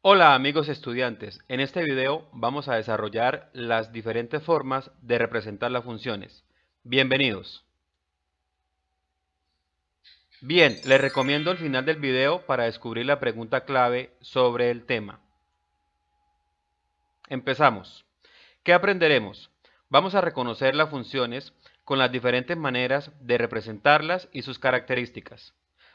Hola amigos estudiantes, en este video vamos a desarrollar las diferentes formas de representar las funciones. Bienvenidos. Bien, les recomiendo el final del video para descubrir la pregunta clave sobre el tema. Empezamos. ¿Qué aprenderemos? Vamos a reconocer las funciones con las diferentes maneras de representarlas y sus características.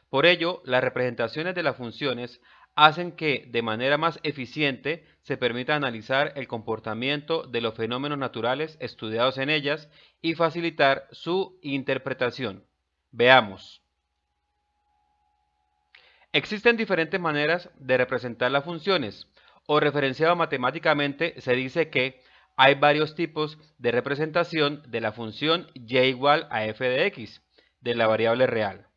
Por ello, las representaciones de las funciones hacen que, de manera más eficiente, se permita analizar el comportamiento de los fenómenos naturales estudiados en ellas y facilitar su interpretación. Veamos. Existen diferentes maneras de representar las funciones, o referenciado matemáticamente se dice que hay varios tipos de representación de la función y igual a f de x, de la variable real.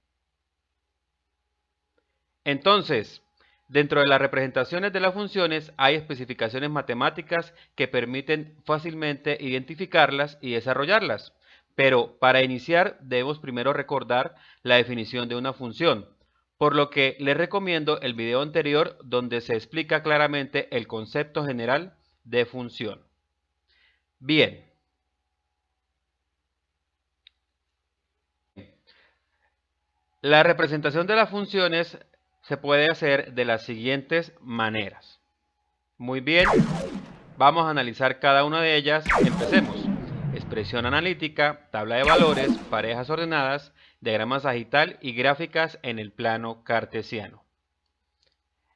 Entonces, dentro de las representaciones de las funciones hay especificaciones matemáticas que permiten fácilmente identificarlas y desarrollarlas. Pero para iniciar debemos primero recordar la definición de una función, por lo que les recomiendo el video anterior donde se explica claramente el concepto general de función. Bien. La representación de las funciones se puede hacer de las siguientes maneras. Muy bien, vamos a analizar cada una de ellas. Empecemos. Expresión analítica, tabla de valores, parejas ordenadas, diagrama sagital y gráficas en el plano cartesiano.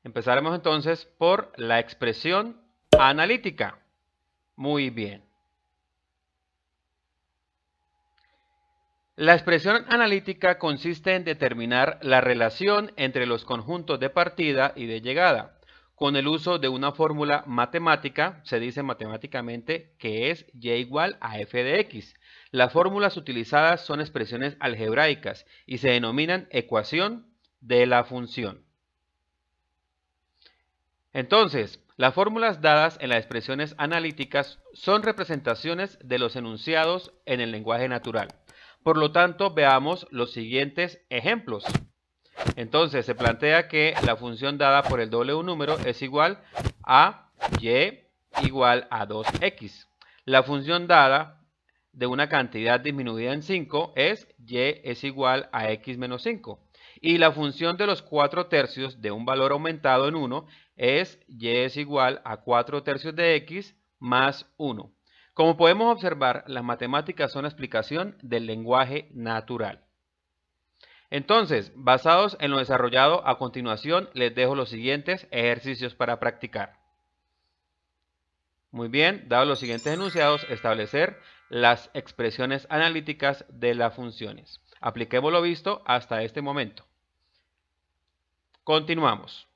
Empezaremos entonces por la expresión analítica. Muy bien. La expresión analítica consiste en determinar la relación entre los conjuntos de partida y de llegada. Con el uso de una fórmula matemática, se dice matemáticamente que es y igual a f de x. Las fórmulas utilizadas son expresiones algebraicas y se denominan ecuación de la función. Entonces, las fórmulas dadas en las expresiones analíticas son representaciones de los enunciados en el lenguaje natural. Por lo tanto, veamos los siguientes ejemplos. Entonces, se plantea que la función dada por el doble de un número es igual a y igual a 2x. La función dada de una cantidad disminuida en 5 es y es igual a x menos 5. Y la función de los 4 tercios de un valor aumentado en 1 es y es igual a 4 tercios de x más 1. Como podemos observar, las matemáticas son la explicación del lenguaje natural. Entonces, basados en lo desarrollado a continuación, les dejo los siguientes ejercicios para practicar. Muy bien, dados los siguientes enunciados, establecer las expresiones analíticas de las funciones. Apliquemos lo visto hasta este momento. Continuamos.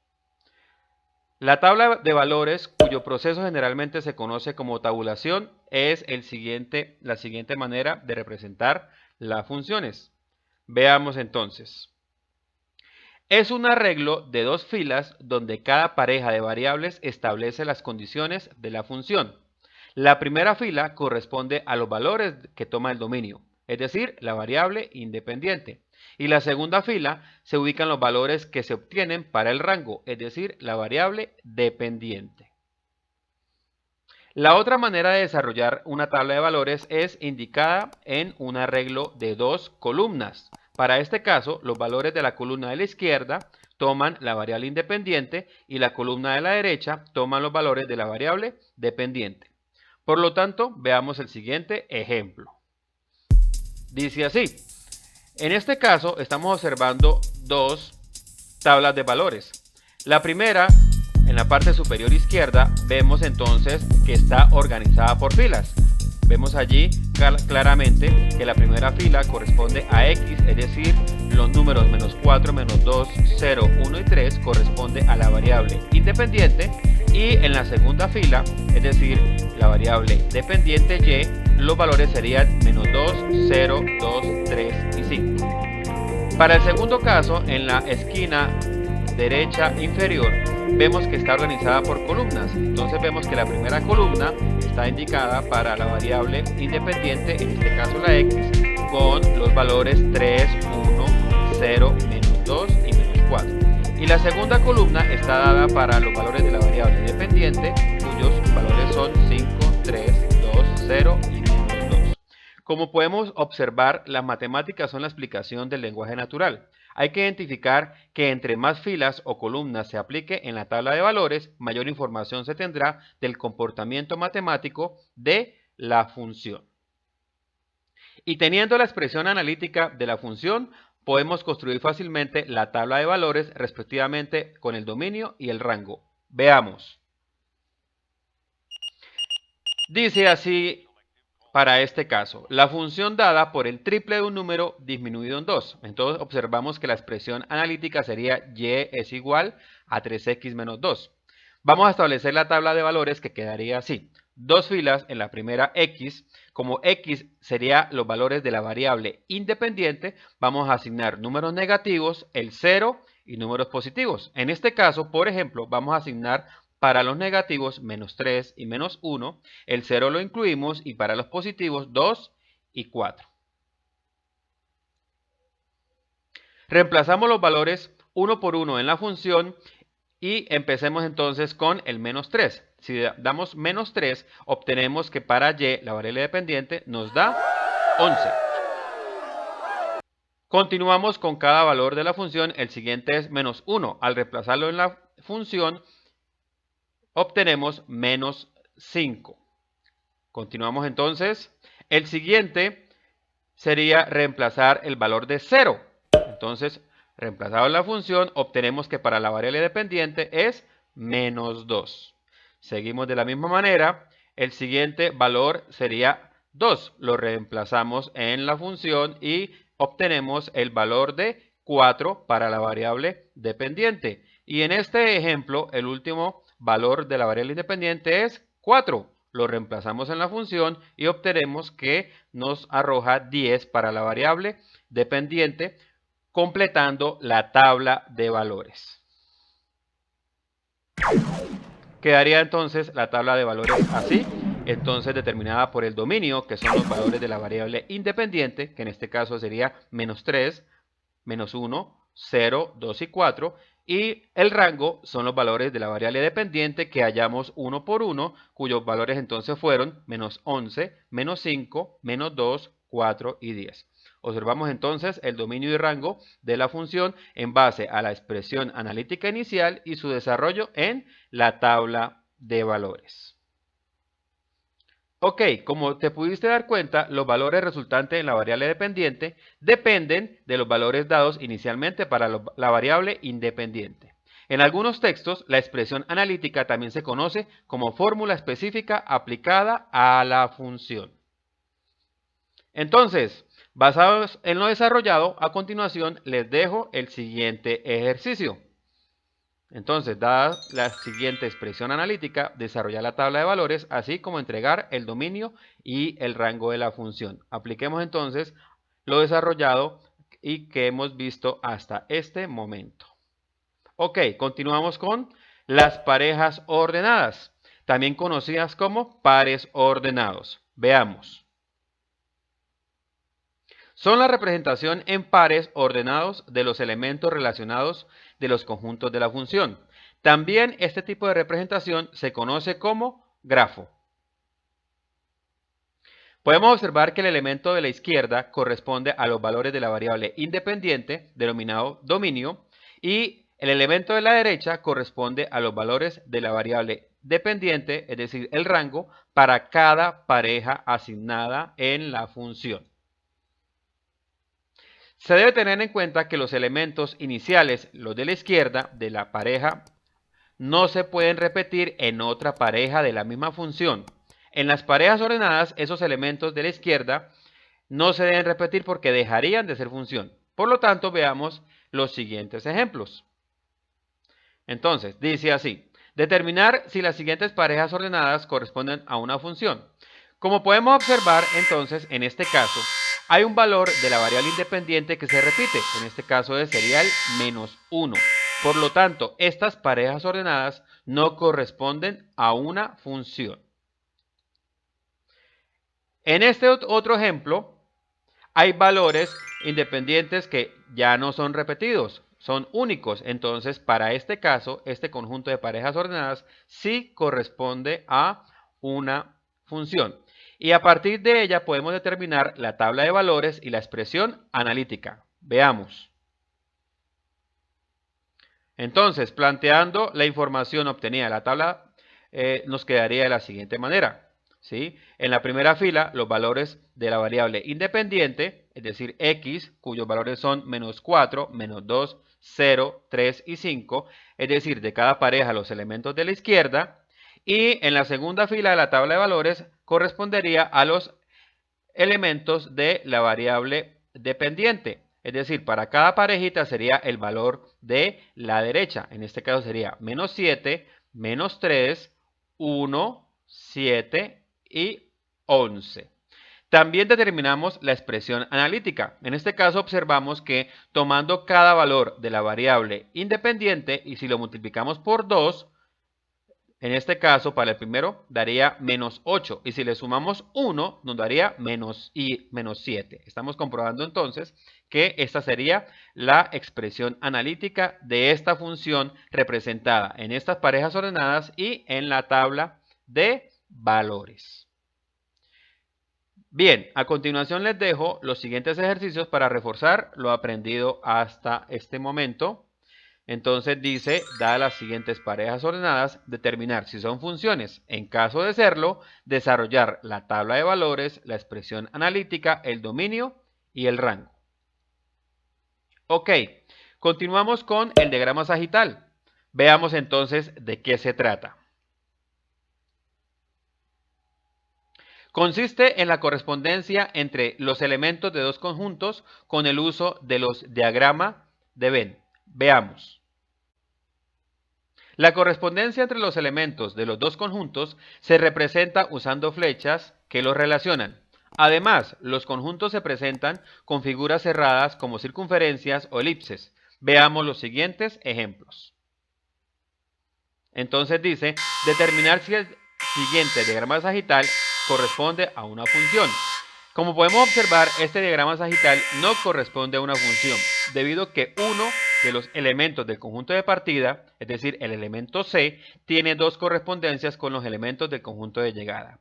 La tabla de valores, cuyo proceso generalmente se conoce como tabulación, es la siguiente manera de representar las funciones. Veamos entonces. Es un arreglo de dos filas donde cada pareja de variables establece las condiciones de la función. La primera fila corresponde a los valores que toma el dominio, es decir, la variable independiente. Y la segunda fila se ubican los valores que se obtienen para el rango, es decir, la variable dependiente. La otra manera de desarrollar una tabla de valores es indicada en un arreglo de dos columnas. Para este caso, los valores de la columna de la izquierda toman la variable independiente y la columna de la derecha toman los valores de la variable dependiente. Por lo tanto, veamos el siguiente ejemplo. Dice así. En este caso estamos observando dos tablas de valores. La primera, en la parte superior izquierda, vemos entonces que está organizada por filas. Vemos allí claramente que la primera fila corresponde a x, es decir, los números menos 4, menos 2, 0, 1 y 3 corresponde a la variable independiente, y en la segunda fila, es decir, la variable dependiente y, los valores serían menos 2, 0, 2, 3 y 5. Para el segundo caso, en la esquina derecha inferior, vemos que está organizada por columnas. Entonces vemos que la primera columna está indicada para la variable independiente, en este caso la x, con los valores 3, 1, 0, menos 2 y menos 4. Y la segunda columna está dada para los valores de la variable independiente, cuyos valores son 5, 3, 2, 0 y menos 2. Como podemos observar, las matemáticas son la explicación del lenguaje natural. Hay que identificar que entre más filas o columnas se aplique en la tabla de valores, mayor información se tendrá del comportamiento matemático de la función. Y teniendo la expresión analítica de la función, podemos construir fácilmente la tabla de valores respectivamente con el dominio y el rango. Veamos. Dice así para este caso, la función dada por el triple de un número disminuido en 2. Entonces observamos que la expresión analítica sería y es igual a 3x menos 2. Vamos a establecer la tabla de valores que quedaría así. Dos filas en la primera x. Como x sería los valores de la variable independiente, vamos a asignar números negativos, el 0 y números positivos. En este caso, por ejemplo, vamos a asignar para los negativos menos 3 y menos 1, el 0 lo incluimos y para los positivos 2 y 4. Reemplazamos los valores uno por uno en la función y empecemos entonces con el menos 3. Si damos menos 3, obtenemos que para y, la variable dependiente, nos da 11. Continuamos con cada valor de la función. El siguiente es menos 1. Al reemplazarlo en la función, obtenemos menos 5. Continuamos entonces. El siguiente sería reemplazar el valor de 0. Entonces, reemplazado en la función, obtenemos que para la variable dependiente es menos 2. Seguimos de la misma manera. El siguiente valor sería 2. Lo reemplazamos en la función y obtenemos el valor de 4 para la variable dependiente. Y en este ejemplo, el último valor de la variable independiente es 4. Lo reemplazamos en la función y obtenemos que nos arroja 10 para la variable dependiente, completando la tabla de valores. Quedaría entonces la tabla de valores así, entonces determinada por el dominio, que son los valores de la variable independiente, que en este caso sería menos 3, menos 1, 0, 2 y 4, y el rango son los valores de la variable dependiente que hallamos uno por uno, cuyos valores entonces fueron menos 11, menos 5, menos 2, 4 y 10. Observamos entonces el dominio y rango de la función en base a la expresión analítica inicial y su desarrollo en la tabla de valores. Ok, como te pudiste dar cuenta, los valores resultantes en la variable dependiente dependen de los valores dados inicialmente para la variable independiente. En algunos textos, la expresión analítica también se conoce como fórmula específica aplicada a la función. Entonces, basados en lo desarrollado, a continuación les dejo el siguiente ejercicio. Entonces, dada la siguiente expresión analítica, desarrollar la tabla de valores, así como entregar el dominio y el rango de la función. Apliquemos entonces lo desarrollado y que hemos visto hasta este momento. Ok, continuamos con las parejas ordenadas, también conocidas como pares ordenados. Veamos. Son la representación en pares ordenados de los elementos relacionados de los conjuntos de la función. También este tipo de representación se conoce como grafo. Podemos observar que el elemento de la izquierda corresponde a los valores de la variable independiente, denominado dominio, y el elemento de la derecha corresponde a los valores de la variable dependiente, es decir, el rango, para cada pareja asignada en la función. Se debe tener en cuenta que los elementos iniciales, los de la izquierda, de la pareja, no se pueden repetir en otra pareja de la misma función. En las parejas ordenadas, esos elementos de la izquierda no se deben repetir porque dejarían de ser función. Por lo tanto, veamos los siguientes ejemplos. Entonces, dice así: determinar si las siguientes parejas ordenadas corresponden a una función. Como podemos observar, entonces, en este caso, hay un valor de la variable independiente que se repite. En este caso sería el menos 1. Por lo tanto, estas parejas ordenadas no corresponden a una función. En este otro ejemplo, hay valores independientes que ya no son repetidos. son únicos. Entonces, para este caso, este conjunto de parejas ordenadas sí corresponde a una función. Y a partir de ella podemos determinar la tabla de valores y la expresión analítica. Veamos. Entonces, planteando la información obtenida de la tabla, nos quedaría de la siguiente manera. ¿Sí? En la primera fila, los valores de la variable independiente, es decir, x, cuyos valores son menos 4, menos 2, 0, 3 y 5, es decir, de cada pareja los elementos de la izquierda. Y en la segunda fila de la tabla de valores correspondería a los elementos de la variable dependiente. Es decir, para cada parejita sería el valor de la derecha. En este caso sería menos 7, menos 3, 1, 7 y 11. También determinamos la expresión analítica. En este caso observamos que tomando cada valor de la variable independiente y si lo multiplicamos por 2, en este caso, para el primero, daría menos 8. Y si le sumamos 1, nos daría menos 7. Estamos comprobando entonces que esta sería la expresión analítica de esta función representada en estas parejas ordenadas y en la tabla de valores. Bien, a continuación les dejo los siguientes ejercicios para reforzar lo aprendido hasta este momento. Entonces dice, dadas las siguientes parejas ordenadas, determinar si son funciones. En caso de serlo, desarrollar la tabla de valores, la expresión analítica, el dominio y el rango. Ok, continuamos con el diagrama sagital. Veamos entonces de qué se trata. Consiste en la correspondencia entre los elementos de dos conjuntos con el uso de los diagramas de Venn. Veamos. La correspondencia entre los elementos de los dos conjuntos se representa usando flechas que los relacionan. Además, los conjuntos se presentan con figuras cerradas como circunferencias o elipses. Veamos los siguientes ejemplos. Entonces dice, determinar si el siguiente diagrama sagital corresponde a una función. Como podemos observar, este diagrama sagital no corresponde a una función, debido a que uno de los elementos del conjunto de partida, es decir, el elemento C, tiene dos correspondencias con los elementos del conjunto de llegada.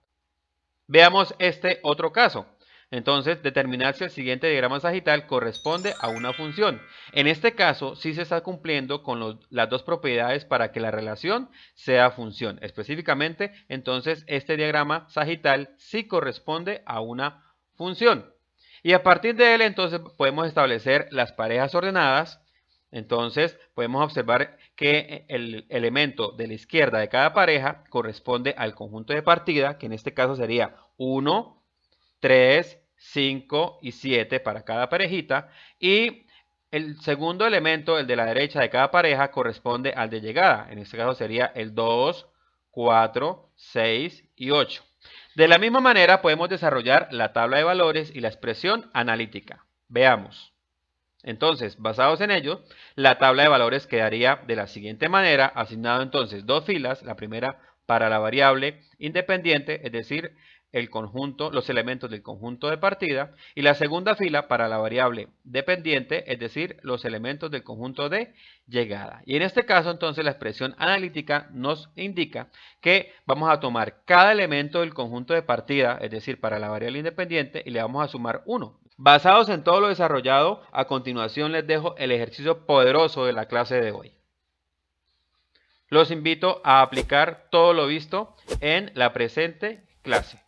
Veamos este otro caso. Entonces, determinar si el siguiente diagrama sagital corresponde a una función. En este caso, sí se está cumpliendo con las dos propiedades para que la relación sea función. Específicamente, entonces, este diagrama sagital sí corresponde a una función. Y a partir de él, entonces, podemos establecer las parejas ordenadas. Entonces, podemos observar que el elemento de la izquierda de cada pareja corresponde al conjunto de partida, que en este caso sería 1, 3, 5 y 7 para cada parejita. Y el segundo elemento, el de la derecha de cada pareja, corresponde al de llegada. En este caso sería el 2, 4, 6 y 8. De la misma manera podemos desarrollar la tabla de valores y la expresión analítica. Veamos. Entonces, basados en ello, la tabla de valores quedaría de la siguiente manera, asignado entonces dos filas, la primera para la variable independiente, es decir, el conjunto, los elementos del conjunto de partida, y la segunda fila para la variable dependiente, es decir, los elementos del conjunto de llegada. Y en este caso, entonces, la expresión analítica nos indica que vamos a tomar cada elemento del conjunto de partida, es decir, para la variable independiente, y le vamos a sumar 1. Basados en todo lo desarrollado, a continuación les dejo el ejercicio poderoso de la clase de hoy. Los invito a aplicar todo lo visto en la presente clase.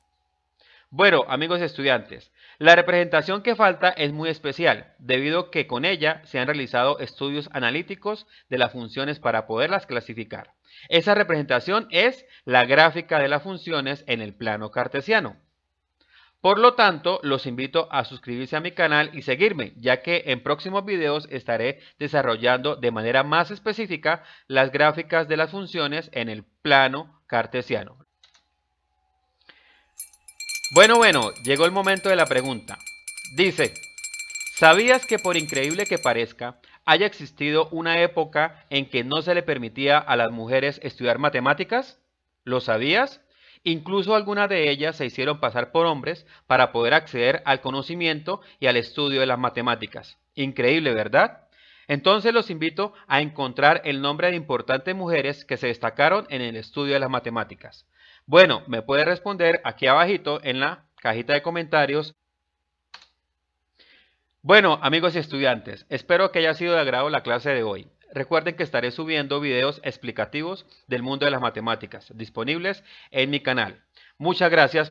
Bueno, amigos estudiantes, la representación que falta es muy especial, debido a que con ella se han realizado estudios analíticos de las funciones para poderlas clasificar. Esa representación es la gráfica de las funciones en el plano cartesiano. Por lo tanto, los invito a suscribirse a mi canal y seguirme, ya que en próximos videos estaré desarrollando de manera más específica las gráficas de las funciones en el plano cartesiano. Bueno, llegó el momento de la pregunta. Dice, ¿sabías que por increíble que parezca, haya existido una época en que no se le permitía a las mujeres estudiar matemáticas? ¿Lo sabías? Incluso algunas de ellas se hicieron pasar por hombres para poder acceder al conocimiento y al estudio de las matemáticas. Increíble, ¿verdad? Entonces los invito a encontrar el nombre de importantes mujeres que se destacaron en el estudio de las matemáticas. Bueno, me puede responder aquí abajito en la cajita de comentarios. Bueno, amigos y estudiantes, espero que haya sido de agrado la clase de hoy. Recuerden que estaré subiendo videos explicativos del mundo de las matemáticas disponibles en mi canal. Muchas gracias.